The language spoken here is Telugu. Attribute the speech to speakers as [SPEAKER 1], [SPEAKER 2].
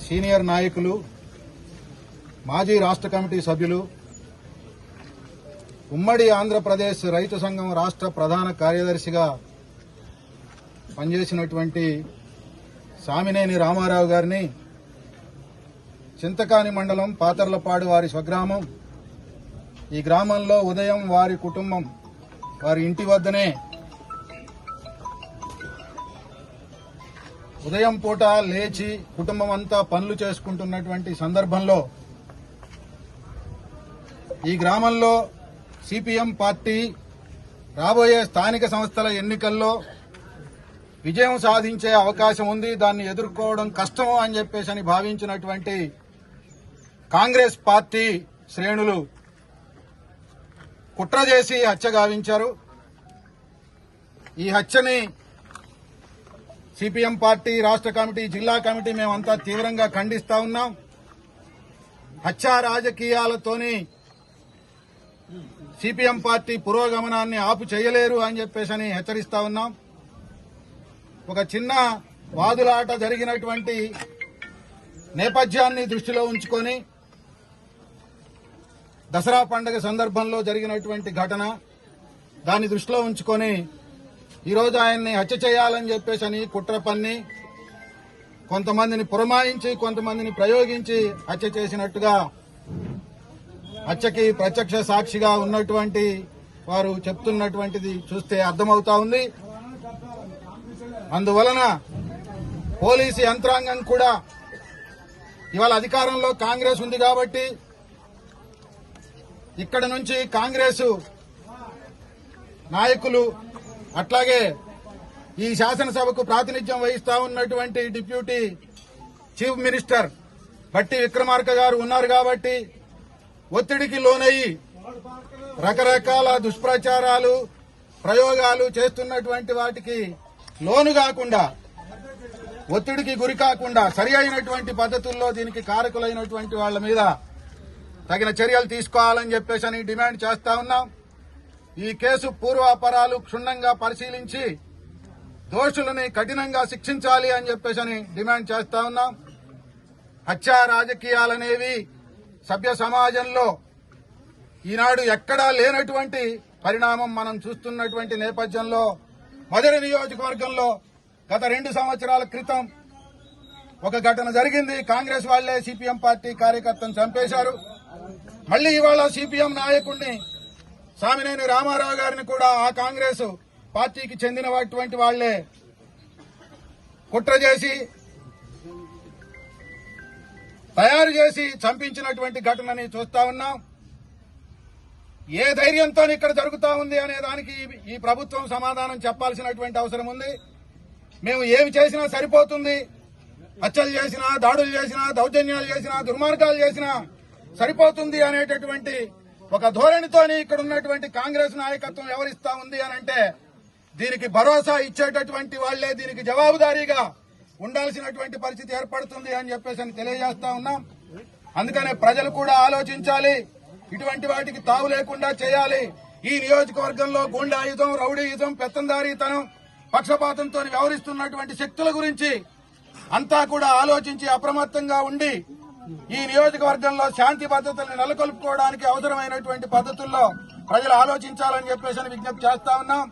[SPEAKER 1] సీనియర్ నాయకులు, మాజీ రాష్ట్ర కమిటీ సభ్యులు, ఉమ్మడి ఆంధ్రప్రదేశ్ రైతు సంఘం రాష్ట్ర ప్రధాన కార్యదర్శిగా పనిచేసినటువంటి సామినేని రామారావు గారిని చింతకాని మండలం పాతర్లపాడు వారి స్వగ్రామం. ఈ గ్రామంలో ఉదయం వారి కుటుంబం వారి ఇంటి వద్దనే ఉదయం పూట లేచి కుటుంబం అంతా పనులు చేసుకుంటున్నటువంటి సందర్భంలో ఈ గ్రామంలో సిపిఎం పార్టీ రాబోయే స్థానిక సంస్థల ఎన్నికల్లో విజయం సాధించే అవకాశం ఉంది, దాన్ని ఎదుర్కోవడం కష్టము అని చెప్పేసి భావించినటువంటి కాంగ్రెస్ పార్టీ శ్రేణులు కుట్ర చేసి హత్య గావించారు. ఈ హత్యని సిపిఎం పార్టీ రాష్ట్ర కమిటీ, జిల్లా కమిటీ మేమంతా తీవ్రంగా ఖండిస్తా ఉన్నాం. హత్యా రాజకీయాలతోని సిపిఎం పార్టీ పురోగమనాన్ని ఆపు చేయలేరు అని చెప్పేసి హెచ్చరిస్తా ఉన్నాం. ఒక చిన్న వాదులాట జరిగినటువంటి నేపథ్యాన్ని దృష్టిలో ఉంచుకొని దసరా పండుగ సందర్భంలో జరిగినటువంటి ఘటన దాన్ని దృష్టిలో ఉంచుకొని ఈరోజు ఆయన్ని హత్య చేయాలని చెప్పేసి కుట్ర పన్ని కొంతమందిని పురమాయించి కొంతమందిని ప్రయోగించి హత్య చేసినట్టుగా హత్యకి ప్రత్యక్ష సాక్షిగా ఉన్నటువంటి వారు చెప్తున్నటువంటిది చూస్తే అర్థమవుతా ఉంది. అందువలన పోలీసు యంత్రాంగం కూడా ఇవాళ అధికారంలో కాంగ్రెస్ ఉంది కాబట్టి ఇక్కడ నుంచి కాంగ్రెస్ నాయకులు అట్లాగే ఈ శాసనసభకు ప్రాతినిధ్యం వహిస్తా ఉన్నటువంటి డిప్యూటీ చీఫ్ మినిస్టర్ బట్టి విక్రమార్క గారు ఉన్నారు కాబట్టి ఒత్తిడికి లోనయ్యి రకరకాల దుష్ప్రచారాలు ప్రయోగాలు చేస్తున్నటువంటి వాటికి లోను కాకుండా, ఒత్తిడికి గురి కాకుండా సరి అయినటువంటి పద్ధతుల్లో దీనికి కారకులైనటువంటి వాళ్ల మీద తగిన చర్యలు తీసుకోవాలని చెప్పేసి డిమాండ్ చేస్తా ఉన్నాం. ఈ కేసు పూర్వాపరాలు క్షుణ్ణంగా పరిశీలించి దోషులని కఠినంగా శిక్షించాలి అని చెప్పేసి డిమాండ్ చేస్తా ఉన్నాం. హత్యా రాజకీయాలనేవి సభ్య సమాజంలో ఈనాడు ఎక్కడా లేనటువంటి పరిణామం మనం చూస్తున్నటువంటి నేపథ్యంలో మధుర నియోజకవర్గంలో గత 2 సంవత్సరాల క్రితం ఒక ఘటన జరిగింది. కాంగ్రెస్ వాళ్లే సిపిఎం పార్టీ కార్యకర్తను చంపేశారు. మళ్లీ ఇవాళ సిపిఎం నాయకుడిని సామినేని రామారావు గారిని కూడా ఆ కాంగ్రెస్ పార్టీకి చెందినటువంటి వాళ్లే కుట్ర చేసి తయారు చేసి చంపించినటువంటి ఘటనని చూస్తా ఉన్నాం. ఏ ధైర్యంతో ఇక్కడ జరుగుతా ఉంది అనే దానికి ఈ ప్రభుత్వం సమాధానం చెప్పాల్సినటువంటి అవసరం ఉంది. మేము ఏమి చేసినా సరిపోతుంది, హత్యలు చేసినా, దాడులు చేసినా, దౌర్జన్యాలు చేసినా, దుర్మార్గాలు చేసినా సరిపోతుంది అనేటటువంటి ఒక ధోరణితోని ఇక్కడ ఉన్నటువంటి కాంగ్రెస్ నాయకత్వం వ్యవహరిస్తా ఉంది అనంటే దీనికి భరోసా ఇచ్చేటటువంటి వాళ్లే దీనికి జవాబుదారీగా ఉండాల్సినటువంటి పరిస్థితి ఏర్పడుతుంది అని చెప్పేసి తెలియజేస్తా ఉన్నాం. అందుకనే ప్రజలు కూడా ఆలోచించాలి, ఇటువంటి వాటికి తావు లేకుండా చేయాలి. ఈ నియోజకవర్గంలో గూండాయుధం, రౌడీయుధం, పెత్తందారీతనం, పక్షపాతంతో వ్యవహరిస్తున్నటువంటి శక్తుల గురించి అంతా కూడా ఆలోచించి అప్రమత్తంగా ఉండి ఈ నియోజకవర్గంలో శాంతి భద్రతలను నెలకొల్పుకోవడానికి అవసరమైనటువంటి పద్ధతుల్లో ప్రజలు ఆలోచించాలని చెప్పేసి విజ్ఞప్తి చేస్తా ఉన్నాం.